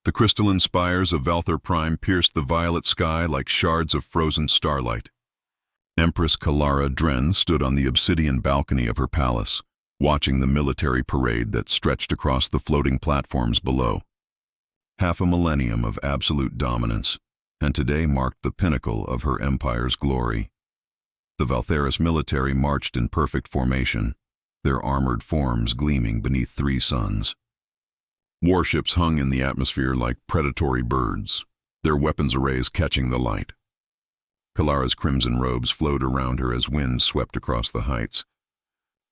The crystalline spires of Valthar Prime pierced the violet sky like shards of frozen starlight. Empress Kalara Dren stood on the obsidian balcony of her palace, watching the military parade that stretched across the floating platforms below. Half a millennium of absolute dominance, and today marked the pinnacle of her empire's glory. The Valtharis military marched in perfect formation, their armored forms gleaming beneath 3 suns. Warships hung in the atmosphere like predatory birds, their weapons arrays catching the light. Kalara's crimson robes flowed around her as wind swept across the heights.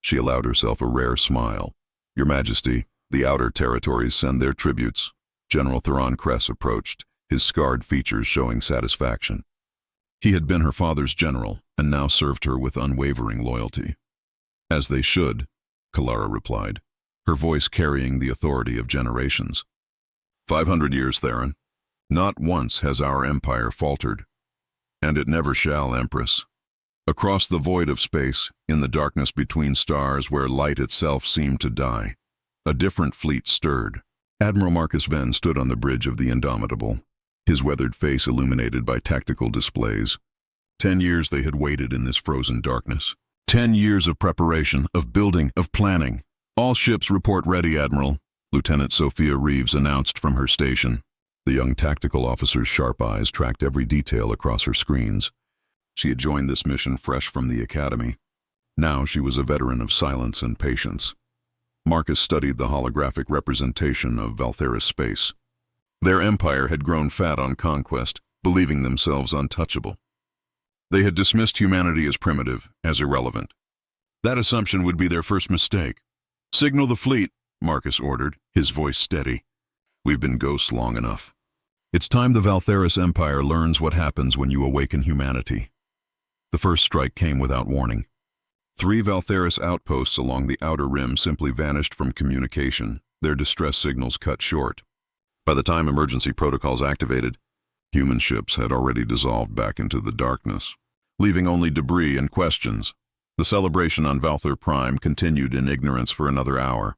She allowed herself a rare smile. "Your Majesty, the outer territories send their tributes." General Theron Kress approached, his scarred features showing satisfaction. He had been her father's general, and now served her with unwavering loyalty. "As they should," Kalara replied, her voice carrying the authority of generations. 500 years, Theron. Not once has our empire faltered. And it never shall, Empress. Across the void of space, in the darkness between stars where light itself seemed to die, a different fleet stirred. Admiral Marcus Venn stood on the bridge of the Indomitable, his weathered face illuminated by tactical displays. 10 years they had waited in this frozen darkness. 10 years of preparation, of building, of planning. "All ships report ready, Admiral," Lieutenant Sophia Reeves announced from her station. The young tactical officer's sharp eyes tracked every detail across her screens. She had joined this mission fresh from the academy. Now she was a veteran of silence and patience. Marcus studied the holographic representation of Valtharis space. Their empire had grown fat on conquest, believing themselves untouchable. They had dismissed humanity as primitive, as irrelevant. That assumption would be their first mistake. "Signal the fleet," Marcus ordered, his voice steady. "We've been ghosts long enough. It's time the Valtharis Empire learns what happens when you awaken humanity." The first strike came without warning. 3 Valtharis outposts along the outer rim simply vanished from communication, their distress signals cut short. By the time emergency protocols activated, human ships had already dissolved back into the darkness, leaving only debris and questions. The celebration on Valthar Prime continued in ignorance for another hour.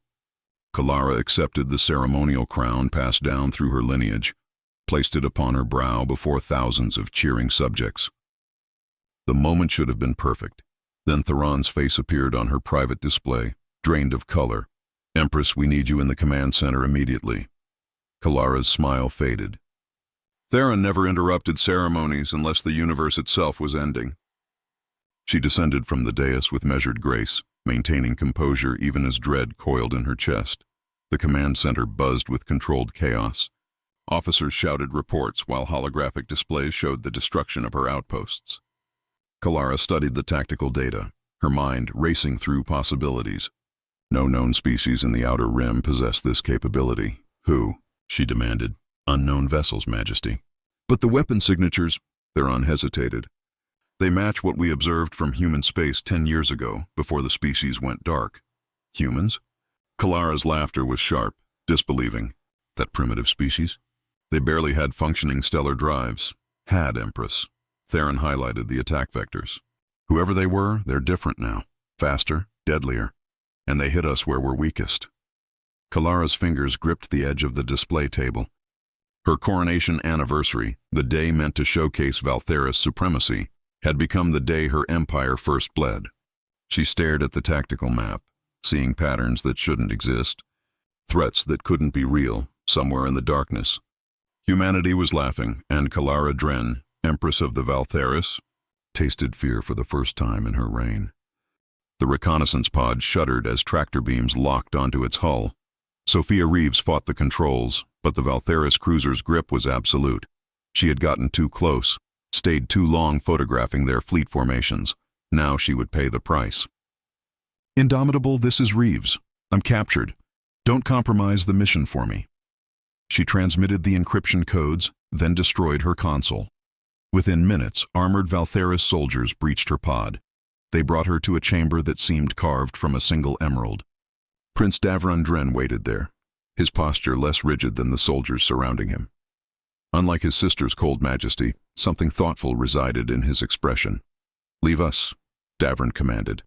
Kalara accepted the ceremonial crown passed down through her lineage, placed it upon her brow before thousands of cheering subjects. The moment should have been perfect. Then Theron's face appeared on her private display, drained of color. "Empress, we need you in the command center immediately." Kalara's smile faded. Theron never interrupted ceremonies unless the universe itself was ending. She descended from the dais with measured grace, maintaining composure even as dread coiled in her chest. The command center buzzed with controlled chaos. Officers shouted reports while holographic displays showed the destruction of her outposts. Kalara studied the tactical data, her mind racing through possibilities. No known species in the outer rim possessed this capability. "Who?" she demanded. "Unknown vessels, Majesty." "But the weapon signatures," Theron hesitated. "They match what we observed from human space 10 years ago, before the species went dark." "Humans?" Kalara's laughter was sharp, disbelieving. "That primitive species? They barely had functioning stellar drives." "Had, Empress." Theron highlighted the attack vectors. "Whoever they were, they're different now. Faster, deadlier. And they hit us where we're weakest." Kalara's fingers gripped the edge of the display table. Her coronation anniversary, the day meant to showcase Valtharis' supremacy, had become the day her empire first bled. She stared at the tactical map, seeing patterns that shouldn't exist, threats that couldn't be real, somewhere in the darkness. Humanity was laughing, and Kalara Dren, Empress of the Valtharis, tasted fear for the first time in her reign. The reconnaissance pod shuddered as tractor beams locked onto its hull. Sophia Reeves fought the controls, but the Valtharis cruiser's grip was absolute. She had gotten too close, stayed too long photographing their fleet formations. Now she would pay the price. "Indomitable, this is Reeves. I'm captured. Don't compromise the mission for me." She transmitted the encryption codes, then destroyed her console. Within minutes, armored Valtharis soldiers breached her pod. They brought her to a chamber that seemed carved from a single emerald. Prince Davron Dren waited there, his posture less rigid than the soldiers surrounding him. Unlike his sister's cold majesty, something thoughtful resided in his expression. "Leave us," Davron commanded.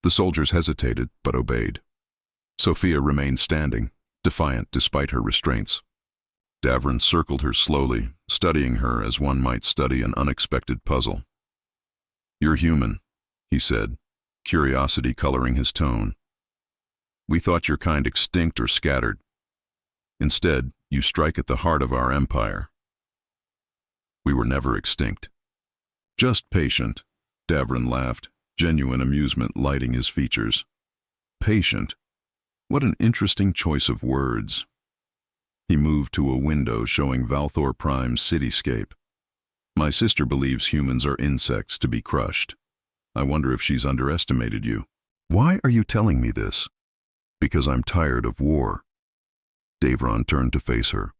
The soldiers hesitated, but obeyed. Sophia remained standing, defiant despite her restraints. Davron circled her slowly, studying her as one might study an unexpected puzzle. "You're human," he said, curiosity coloring his tone. "We thought your kind extinct or scattered. Instead, you strike at the heart of our empire. We were never extinct." "Just patient," Davron laughed, genuine amusement lighting his features. "Patient? What an interesting choice of words." He moved to a window showing Valthor Prime's cityscape. "My sister believes humans are insects to be crushed. I wonder if she's underestimated you." "Why are you telling me this?" "Because I'm tired of war." Davron turned to face her.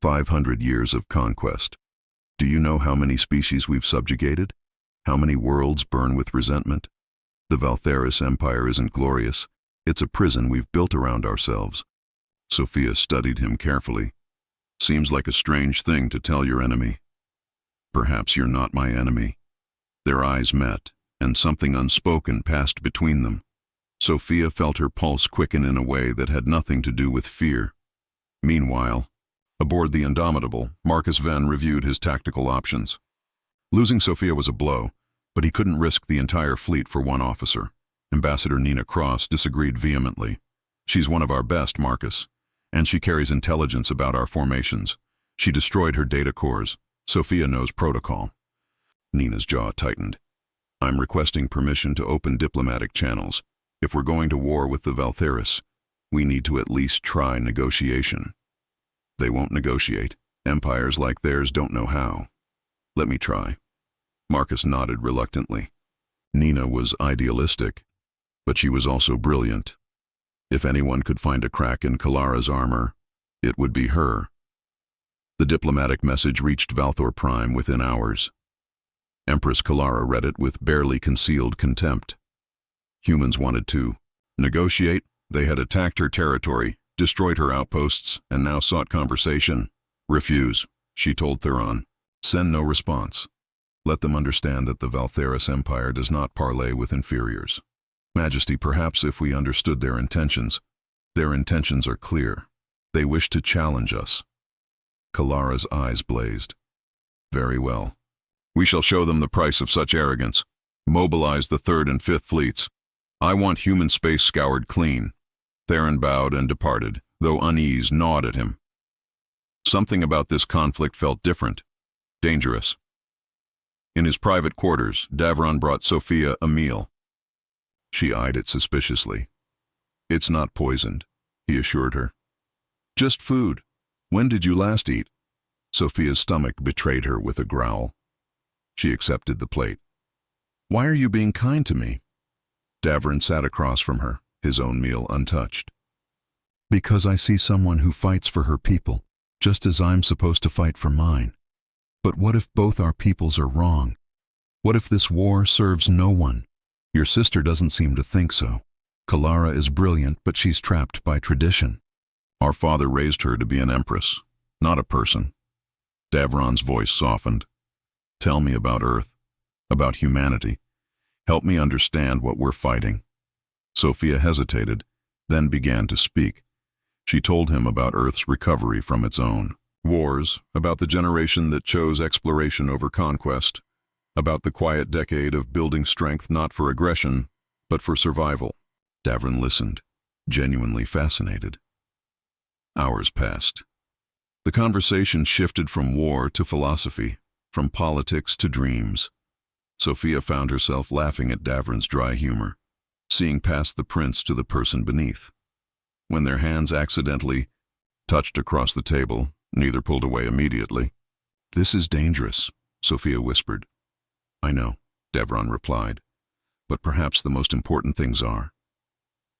500 years of conquest. Do you know how many species we've subjugated? How many worlds burn with resentment? The Valtheris Empire isn't glorious. It's a prison we've built around ourselves. Sophia studied him carefully. "Seems like a strange thing to tell your enemy." "Perhaps you're not my enemy." Their eyes met, and something unspoken passed between them. Sophia felt her pulse quicken in a way that had nothing to do with fear. Meanwhile, aboard the Indomitable, Marcus Venn reviewed his tactical options. Losing Sophia was a blow, but he couldn't risk the entire fleet for one officer. Ambassador Nina Cross disagreed vehemently. "She's one of our best, Marcus, and she carries intelligence about our formations. She destroyed her data cores. Sophia knows protocol." Nina's jaw tightened. "I'm requesting permission to open diplomatic channels. If we're going to war with the Valtheris, we need to at least try negotiation." "They won't negotiate. Empires like theirs don't know how." "Let me try." Marcus nodded reluctantly. Nina was idealistic, but she was also brilliant. If anyone could find a crack in Kalara's armor, it would be her. The diplomatic message reached Valthor Prime within hours. Empress Kalara read it with barely concealed contempt. Humans wanted to negotiate. They had attacked her territory, destroyed her outposts, and now sought conversation. "Refuse," she told Theron. "Send no response. Let them understand that the Valtheris Empire does not parley with inferiors. Majesty, perhaps if we understood their intentions are clear. They wish to challenge us." Kalara's eyes blazed. "Very well. We shall show them the price of such arrogance. Mobilize the 3rd and 5th fleets. I want human space scoured clean." Theron bowed and departed, though unease gnawed at him. Something about this conflict felt different, dangerous. In his private quarters, Davron brought Sophia a meal. She eyed it suspiciously. "It's not poisoned," he assured her. "Just food. When did you last eat?" Sophia's stomach betrayed her with a growl. She accepted the plate. "Why are you being kind to me?" Davron sat across from her, his own meal untouched. "Because I see someone who fights for her people, just as I'm supposed to fight for mine. But what if both our peoples are wrong? What if this war serves no one? Your sister doesn't seem to think so. Kalara is brilliant, but she's trapped by tradition. Our father raised her to be an empress, not a person." Davron's voice softened. "Tell me about Earth, about humanity. Help me understand what we're fighting." Sophia hesitated, then began to speak. She told him about Earth's recovery from its own wars, about the generation that chose exploration over conquest, about the quiet decade of building strength not for aggression, but for survival. Davron listened, genuinely fascinated. Hours passed. The conversation shifted from war to philosophy, from politics to dreams. Sophia found herself laughing at Davron's dry humor, seeing past the prince to the person beneath. When their hands accidentally touched across the table, neither pulled away immediately. "This is dangerous," Sophia whispered. "I know," Davron replied, "but perhaps the most important things are."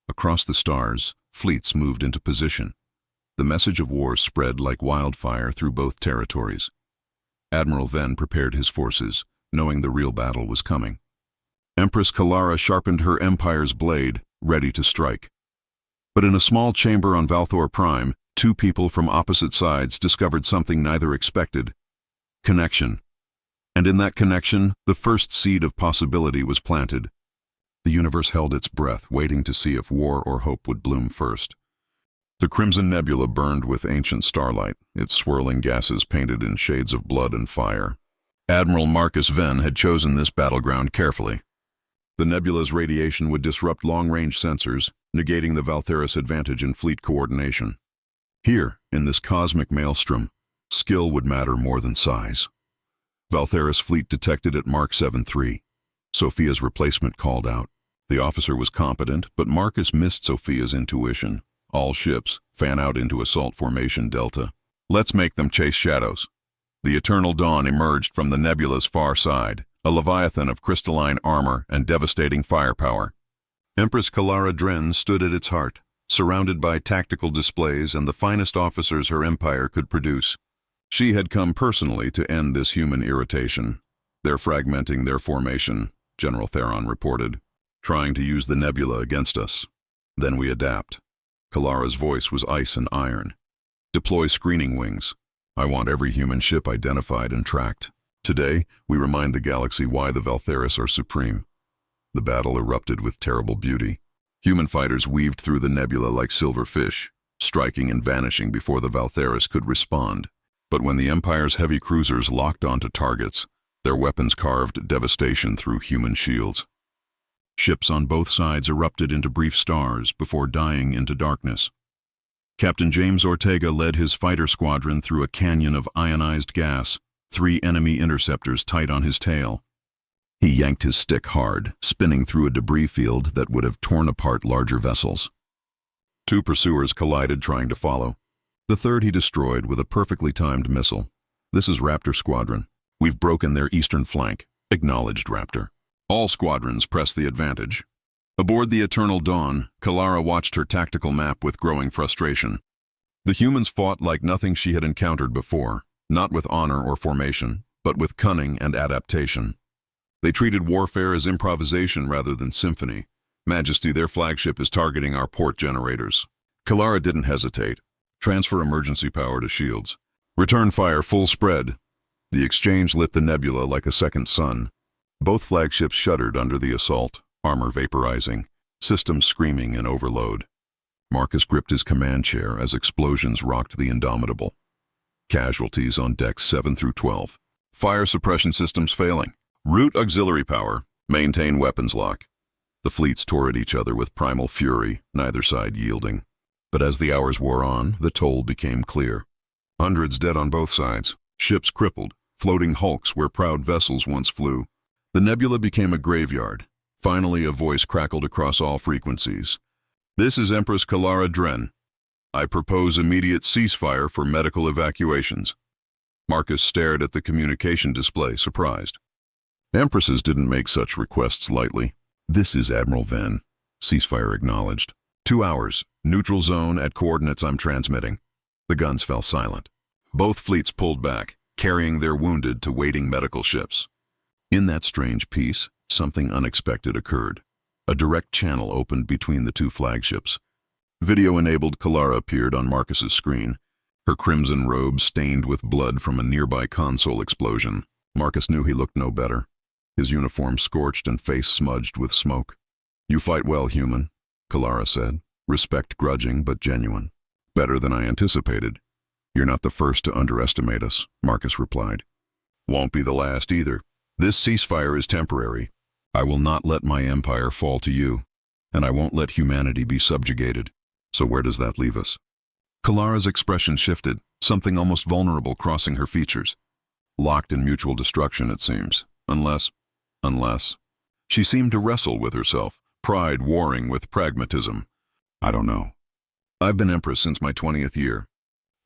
Across the stars, fleets moved into position. The message of war spread like wildfire through both territories. Admiral Venn prepared his forces, knowing the real battle was coming. Empress Kalara sharpened her empire's blade, ready to strike. But in a small chamber on Valthor Prime, two people from opposite sides discovered something neither expected: connection. And in that connection, the first seed of possibility was planted. The universe held its breath, waiting to see if war or hope would bloom first. The crimson nebula burned with ancient starlight, its swirling gases painted in shades of blood and fire. Admiral Marcus Venn had chosen this battleground carefully. The nebula's radiation would disrupt long-range sensors, negating the Valtheris advantage in fleet coordination. Here, in this cosmic maelstrom, skill would matter more than size. Valtheris fleet detected at Mark 7-3. Sophia's replacement called out. The officer was competent, but Marcus missed Sophia's intuition. All ships, fan out into assault formation Delta. Let's make them chase shadows. The eternal dawn emerged from the nebula's far side, a leviathan of crystalline armor and devastating firepower. Empress Kalara Dren stood at its heart, surrounded by tactical displays and the finest officers her empire could produce. She had come personally to end this human irritation. They're fragmenting their formation, General Theron reported, trying to use the nebula against us. Then we adapt. Kalara's voice was ice and iron. Deploy screening wings. I want every human ship identified and tracked. Today, we remind the galaxy why the Valtheris are supreme. The battle erupted with terrible beauty. Human fighters weaved through the nebula like silver fish, striking and vanishing before the Valtheris could respond. But when the Empire's heavy cruisers locked onto targets, their weapons carved devastation through human shields. Ships on both sides erupted into brief stars before dying into darkness. Captain James Ortega led his fighter squadron through a canyon of ionized gas, 3 enemy interceptors tight on his tail. He yanked his stick hard, spinning through a debris field that would have torn apart larger vessels. 2 pursuers collided trying to follow. The third he destroyed with a perfectly timed missile. This is Raptor Squadron. We've broken their eastern flank, acknowledged Raptor. All squadrons press the advantage. Aboard the Eternal Dawn, Kalara watched her tactical map with growing frustration. The humans fought like nothing she had encountered before, not with honor or formation, but with cunning and adaptation. They treated warfare as improvisation rather than symphony. Majesty, their flagship is targeting our port generators. Kalara didn't hesitate. Transfer emergency power to shields. Return fire full spread. The exchange lit the nebula like a second sun. Both flagships shuddered under the assault, armor vaporizing, systems screaming in overload. Marcus gripped his command chair as explosions rocked the Indomitable. Casualties on decks 7-12. Fire suppression systems failing. Route auxiliary power. Maintain weapons lock. The fleets tore at each other with primal fury, neither side yielding. But as the hours wore on, the toll became clear. Hundreds dead on both sides, ships crippled, floating hulks where proud vessels once flew. The nebula became a graveyard. Finally, a voice crackled across all frequencies. This is Empress Kalara Dren. I propose immediate ceasefire for medical evacuations. Marcus stared at the communication display, surprised. Empresses didn't make such requests lightly. This is Admiral Venn. Ceasefire acknowledged. 2 hours. Neutral zone at coordinates I'm transmitting. The guns fell silent. Both fleets pulled back, carrying their wounded to waiting medical ships. In that strange peace, something unexpected occurred. A direct channel opened between the 2 flagships. Video-enabled Kalara appeared on Marcus's screen, her crimson robe stained with blood from a nearby console explosion. Marcus knew he looked no better, his uniform scorched and face smudged with smoke. You fight well, human, Kalara said, respect grudging but genuine. Better than I anticipated. You're not the first to underestimate us, Marcus replied. Won't be the last either. This ceasefire is temporary. I will not let my empire fall to you, and I won't let humanity be subjugated. So where does that leave us? Kalara's expression shifted, something almost vulnerable crossing her features. Locked in mutual destruction, it seems. Unless. She seemed to wrestle with herself, pride warring with pragmatism. I don't know. I've been Empress since my 20th year.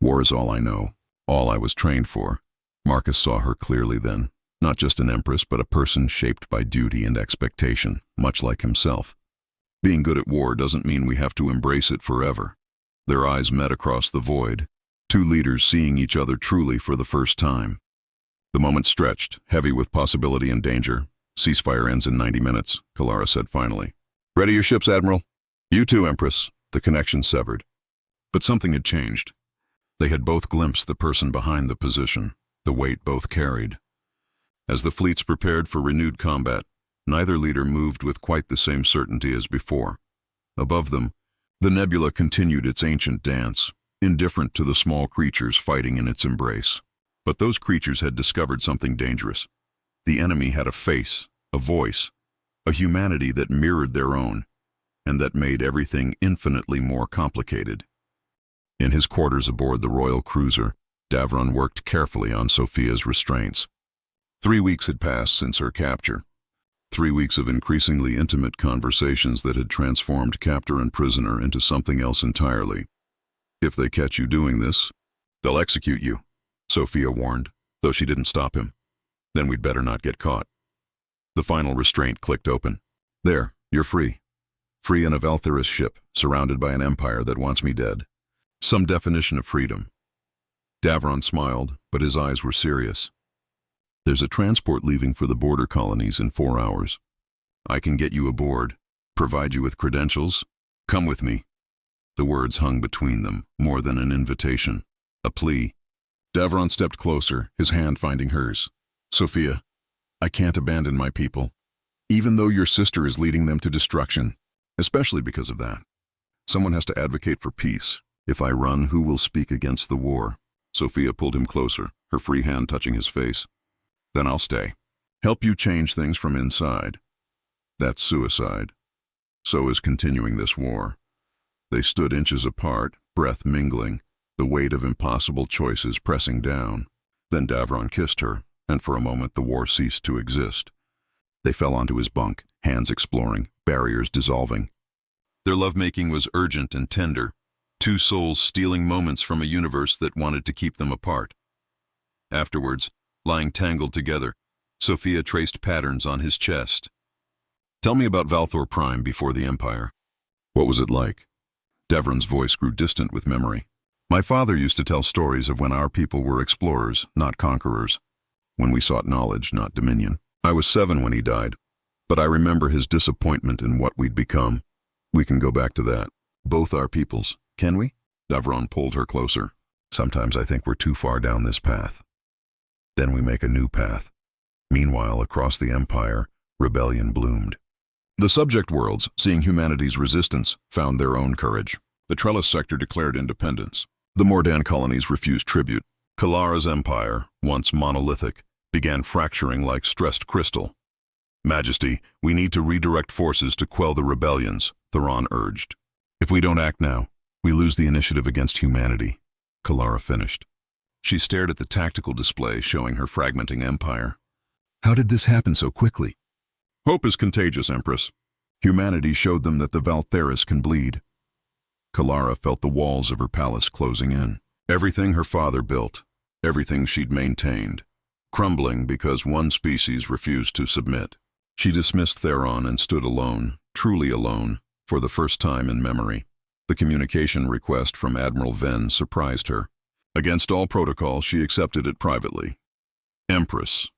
War is all I know, all I was trained for. Marcus saw her clearly then. Not just an Empress, but a person shaped by duty and expectation, much like himself. Being good at war doesn't mean we have to embrace it forever. Their eyes met across the void, 2 leaders seeing each other truly for the first time. The moment stretched, heavy with possibility and danger. Ceasefire ends in 90 minutes, Kalara said finally. Ready your ships, Admiral. You too, Empress. The connection severed. But something had changed. They had both glimpsed the person behind the position, the weight both carried. As the fleets prepared for renewed combat, neither leader moved with quite the same certainty as before. Above them, The nebula continued its ancient dance, indifferent to the small creatures fighting in its embrace. But those creatures had discovered something dangerous. The enemy had a face, a voice, a humanity that mirrored their own, and that made everything infinitely more complicated. In his quarters aboard the royal cruiser, Davron worked carefully on Sophia's restraints. 3 weeks had passed since her capture. 3 weeks of increasingly intimate conversations that had transformed captor and prisoner into something else entirely. If they catch you doing this, they'll execute you, Sophia warned, though she didn't stop him. Then we'd better not get caught. The final restraint clicked open. There, you're free. Free in a Valtherus ship, surrounded by an empire that wants me dead. Some definition of freedom. Davron smiled, but his eyes were serious. There's a transport leaving for the border colonies in 4 hours. I can get you aboard, provide you with credentials. Come with me. The words hung between them, more than an invitation, a plea. Davron stepped closer, his hand finding hers. Sophia, I can't abandon my people, even though your sister is leading them to destruction, especially because of that. Someone has to advocate for peace. If I run, who will speak against the war? Sophia pulled him closer, her free hand touching his face. Then I'll stay. Help you change things from inside. That's suicide. So is continuing this war. They stood inches apart, breath mingling, the weight of impossible choices pressing down. Then Davron kissed her, and for a moment the war ceased to exist. They fell onto his bunk, hands exploring, barriers dissolving. Their lovemaking was urgent and tender, two souls stealing moments from a universe that wanted to keep them apart. Afterwards, lying tangled together, Sophia traced patterns on his chest. Tell me about Valthor Prime before the Empire. What was it like? Davron's voice grew distant with memory. My father used to tell stories of when our people were explorers, not conquerors. When we sought knowledge, not dominion. I was 7 when he died, but I remember his disappointment in what we'd become. We can go back to that. Both our peoples. Can we? Davron pulled her closer. Sometimes I think we're too far down this path. Then we make a new path. Meanwhile, across the Empire, rebellion bloomed. The subject worlds, seeing humanity's resistance, found their own courage. The Trellis sector declared independence. The Mordan colonies refused tribute. Kalara's empire, once monolithic, began fracturing like stressed crystal. Majesty, we need to redirect forces to quell the rebellions, Theron urged. If we don't act now, we lose the initiative against humanity, Kalara finished. She stared at the tactical display showing her fragmenting empire. How did this happen so quickly? Hope is contagious, Empress. Humanity showed them that the Valtherus can bleed. Kalara felt the walls of her palace closing in. Everything her father built, everything she'd maintained, crumbling because one species refused to submit. She dismissed Theron and stood alone, truly alone, for the first time in memory. The communication request from Admiral Venn surprised her. Against all protocol, she accepted it privately. Empress.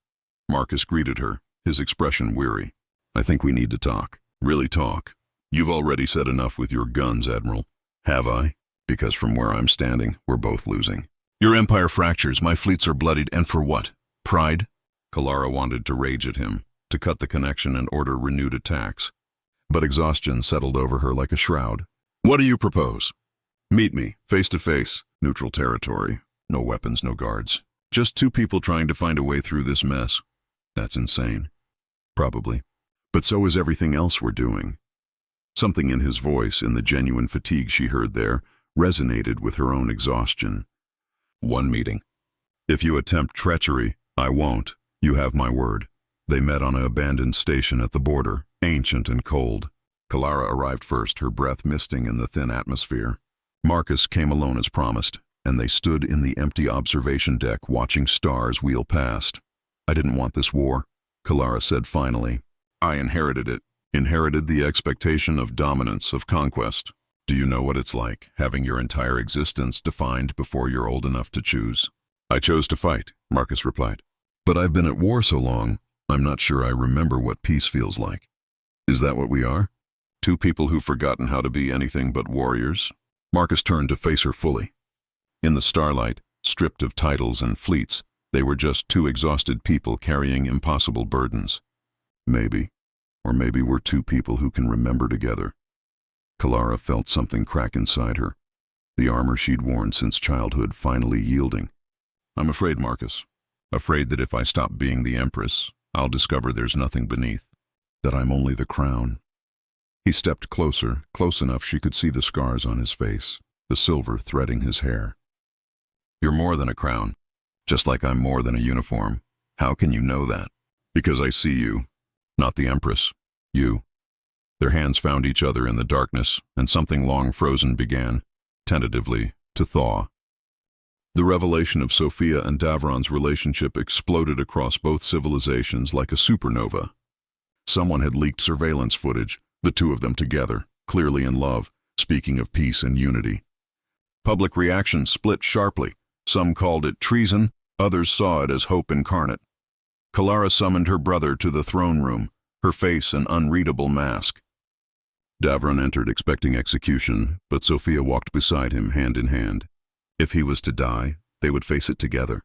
Marcus greeted her, his expression weary. I think we need to talk. Really talk. You've already said enough with your guns, Admiral. Have I? Because from where I'm standing, we're both losing. Your empire fractures, my fleets are bloodied, and for what? Pride? Kalara wanted to rage at him, to cut the connection and order renewed attacks. But exhaustion settled over her like a shroud. What do you propose? Meet me, face to face, neutral territory. No weapons, no guards. Just two people trying to find a way through this mess. That's insane. Probably. But so is everything else we're doing. Something in his voice, in the genuine fatigue she heard there, resonated with her own exhaustion. One meeting. If you attempt treachery, I won't. You have my word. They met on an abandoned station at the border, ancient and cold. Kalara arrived first, her breath misting in the thin atmosphere. Marcus came alone as promised, and they stood in the empty observation deck watching stars wheel past. I didn't want this war, Kalara said finally. I inherited it. Inherited the expectation of dominance, of conquest. Do you know what it's like, having your entire existence defined before you're old enough to choose? I chose to fight, Marcus replied. But I've been at war so long, I'm not sure I remember what peace feels like. Is that what we are? Two people who've forgotten how to be anything but warriors? Marcus turned to face her fully. In the starlight, stripped of titles and fleets, they were just two exhausted people carrying impossible burdens. Maybe. Or maybe we're two people who can remember together. Kalara felt something crack inside her, the armor she'd worn since childhood finally yielding. I'm afraid, Marcus. Afraid that if I stop being the Empress, I'll discover there's nothing beneath, that I'm only the crown. He stepped closer, close enough she could see the scars on his face, the silver threading his hair. You're more than a crown, just like I'm more than a uniform. How can you know that? Because I see you, not the Empress, you. Their hands found each other in the darkness, and something long frozen began, tentatively, to thaw. The revelation of Sophia and Davron's relationship exploded across both civilizations like a supernova. Someone had leaked surveillance footage, the two of them together, clearly in love, speaking of peace and unity. Public reaction split sharply. Some called it treason, others saw it as hope incarnate. Kalara summoned her brother to the throne room, her face an unreadable mask. Davron entered expecting execution, but Sophia walked beside him hand in hand. If he was to die, they would face it together.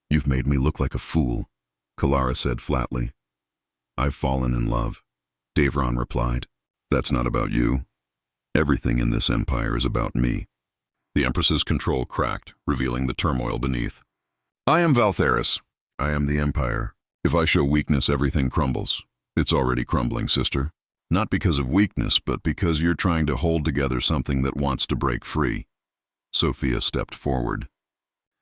You've made me look like a fool, Kalara said flatly. I've fallen in love, Davron replied. That's not about you. Everything in this empire is about me. The Empress's control cracked, revealing the turmoil beneath. I am Valtheris. I am the Empire. If I show weakness, everything crumbles. It's already crumbling, sister. Not because of weakness, but because you're trying to hold together something that wants to break free. Sophia stepped forward.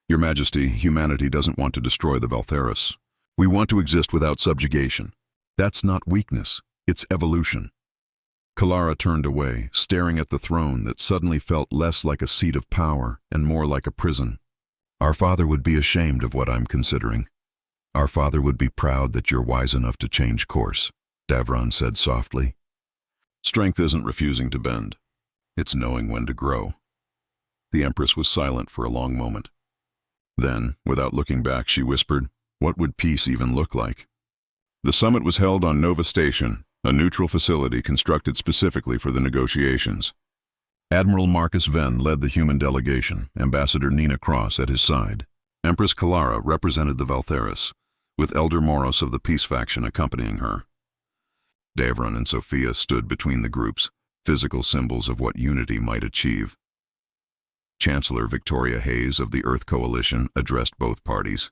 Your Majesty, humanity doesn't want to destroy the Valtheris. We want to exist without subjugation. That's not weakness, it's evolution. Kalara turned away, staring at the throne that suddenly felt less like a seat of power and more like a prison. Our father would be ashamed of what I'm considering. Our father would be proud that you're wise enough to change course, Davron said softly. Strength isn't refusing to bend. It's knowing when to grow. The Empress was silent for a long moment. Then, without looking back, she whispered, what would peace even look like? The summit was held on Nova Station, a neutral facility constructed specifically for the negotiations. Admiral Marcus Venn led the human delegation, Ambassador Nina Cross at his side. Empress Kalara represented the Valtheris, with Elder Moros of the Peace faction accompanying her. Davron and Sophia stood between the groups, physical symbols of what unity might achieve. Chancellor Victoria Hayes of the Earth Coalition addressed both parties.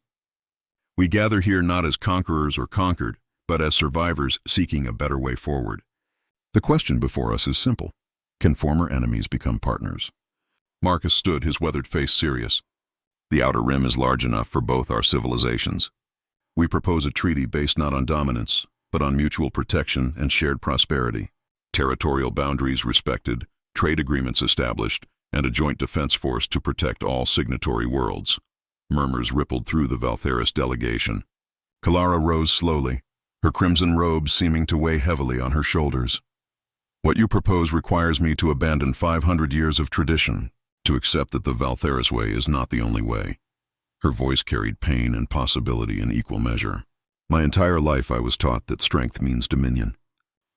We gather here not as conquerors or conquered, but as survivors seeking a better way forward. The question before us is simple. Can former enemies become partners? Marcus stood, his weathered face serious. The outer rim is large enough for both our civilizations. We propose a treaty based not on dominance, but on mutual protection and shared prosperity. Territorial boundaries respected, trade agreements established, and a joint defense force to protect all signatory worlds. Murmurs rippled through the Valtheris delegation. Kalara rose slowly, her crimson robe seeming to weigh heavily on her shoulders. What you propose requires me to abandon 500 years of tradition, to accept that the Valtheris way is not the only way. Her voice carried pain and possibility in equal measure. My entire life I was taught that strength means dominion.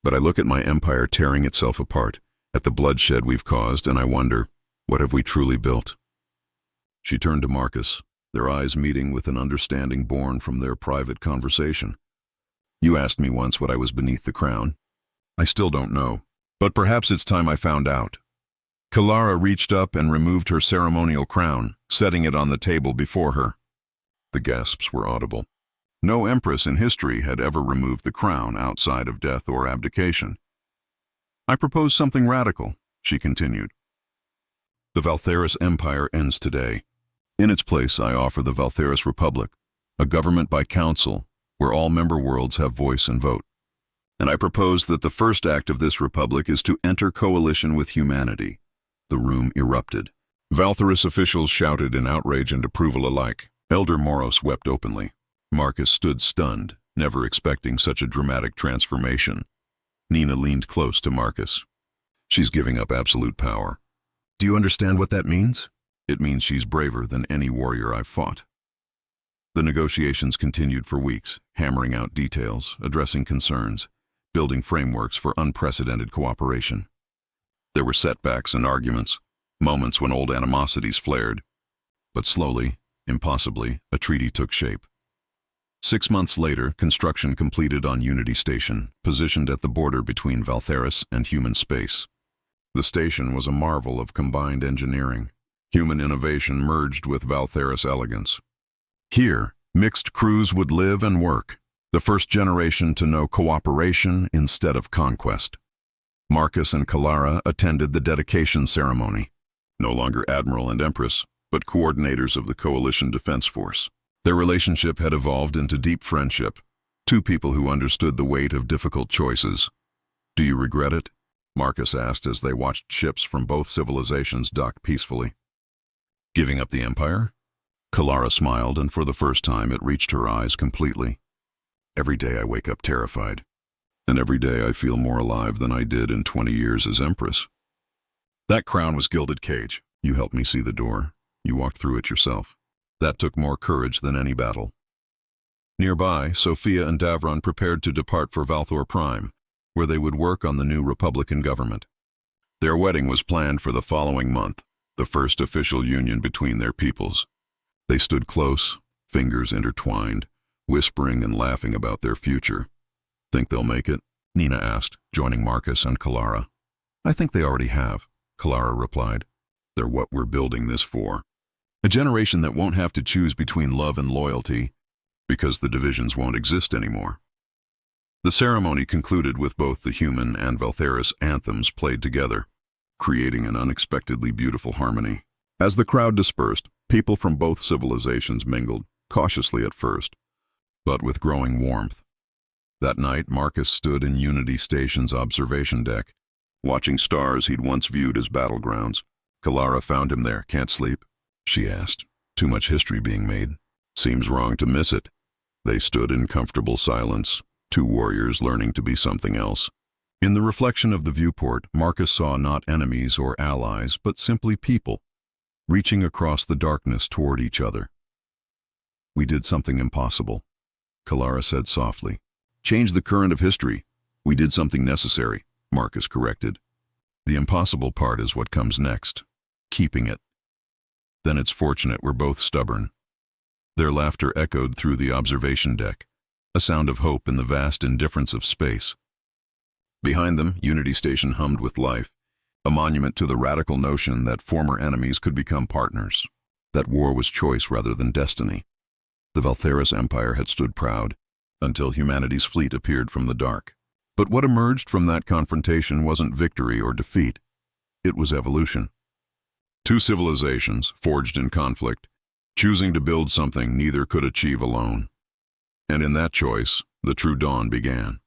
But I look at my empire tearing itself apart, at the bloodshed we've caused, and I wonder, what have we truly built? She turned to Marcus, their eyes meeting with an understanding born from their private conversation. You asked me once what I was beneath the crown. I still don't know, but perhaps it's time I found out. Kalara reached up and removed her ceremonial crown, setting it on the table before her. The gasps were audible. No empress in history had ever removed the crown outside of death or abdication. I propose something radical, she continued. The Valtheris Empire ends today. In its place, I offer the Valtheris Republic, a government by council, where all member worlds have voice and vote. And I propose that the first act of this republic is to enter coalition with humanity. The room erupted. Valtheris officials shouted in outrage and approval alike. Elder Moros wept openly. Marcus stood stunned, never expecting such a dramatic transformation. Nina leaned close to Marcus. She's giving up absolute power. Do you understand what that means? It means she's braver than any warrior I've fought. The negotiations continued for weeks, hammering out details, addressing concerns, building frameworks for unprecedented cooperation. There were setbacks and arguments, moments when old animosities flared. But slowly, impossibly, a treaty took shape. 6 months later, construction completed on Unity Station, positioned at the border between Valtheris and human space. The station was a marvel of combined engineering. Human innovation merged with Valtheris elegance. Here, mixed crews would live and work, the first generation to know cooperation instead of conquest. Marcus and Kalara attended the dedication ceremony, no longer Admiral and Empress, but coordinators of the Coalition Defense Force. Their relationship had evolved into deep friendship, two people who understood the weight of difficult choices. "Do you regret it?" Marcus asked as they watched ships from both civilizations dock peacefully. "Giving up the Empire?" Kalara smiled, and for the first time it reached her eyes completely. "Every day I wake up terrified, and every day I feel more alive than I did in 20 years as Empress. That crown was gilded cage. You helped me see the door. You walked through it yourself. That took more courage than any battle." Nearby, Sophia and Davron prepared to depart for Valthor Prime, where they would work on the new Republican government. Their wedding was planned for the following month, the first official union between their peoples. They stood close, fingers intertwined, whispering and laughing about their future. "Think they'll make it?" Nina asked, joining Marcus and Kalara. "I think they already have," Kalara replied. "They're what we're building this for. A generation that won't have to choose between love and loyalty, because the divisions won't exist anymore." The ceremony concluded with both the human and Valtheris anthems played together, creating an unexpectedly beautiful harmony. As the crowd dispersed, people from both civilizations mingled, cautiously at first, but with growing warmth. That night, Marcus stood in Unity Station's observation deck, watching stars he'd once viewed as battlegrounds. Kalara found him there. "Can't sleep?" she asked. "Too much history being made. Seems wrong to miss it." They stood in comfortable silence, two warriors learning to be something else. In the reflection of the viewport, Marcus saw not enemies or allies, but simply people, reaching across the darkness toward each other. "We did something impossible," Kalara said softly. "Change the current of history. We did something necessary," Marcus corrected. "The impossible part is what comes next. Keeping it. Then it's fortunate we're both stubborn." Their laughter echoed through the observation deck, a sound of hope in the vast indifference of space. Behind them, Unity Station hummed with life, a monument to the radical notion that former enemies could become partners, that war was choice rather than destiny. The Valtheris Empire had stood proud, until humanity's fleet appeared from the dark. But what emerged from that confrontation wasn't victory or defeat. It was evolution. Two civilizations, forged in conflict, choosing to build something neither could achieve alone. And in that choice, the true dawn began.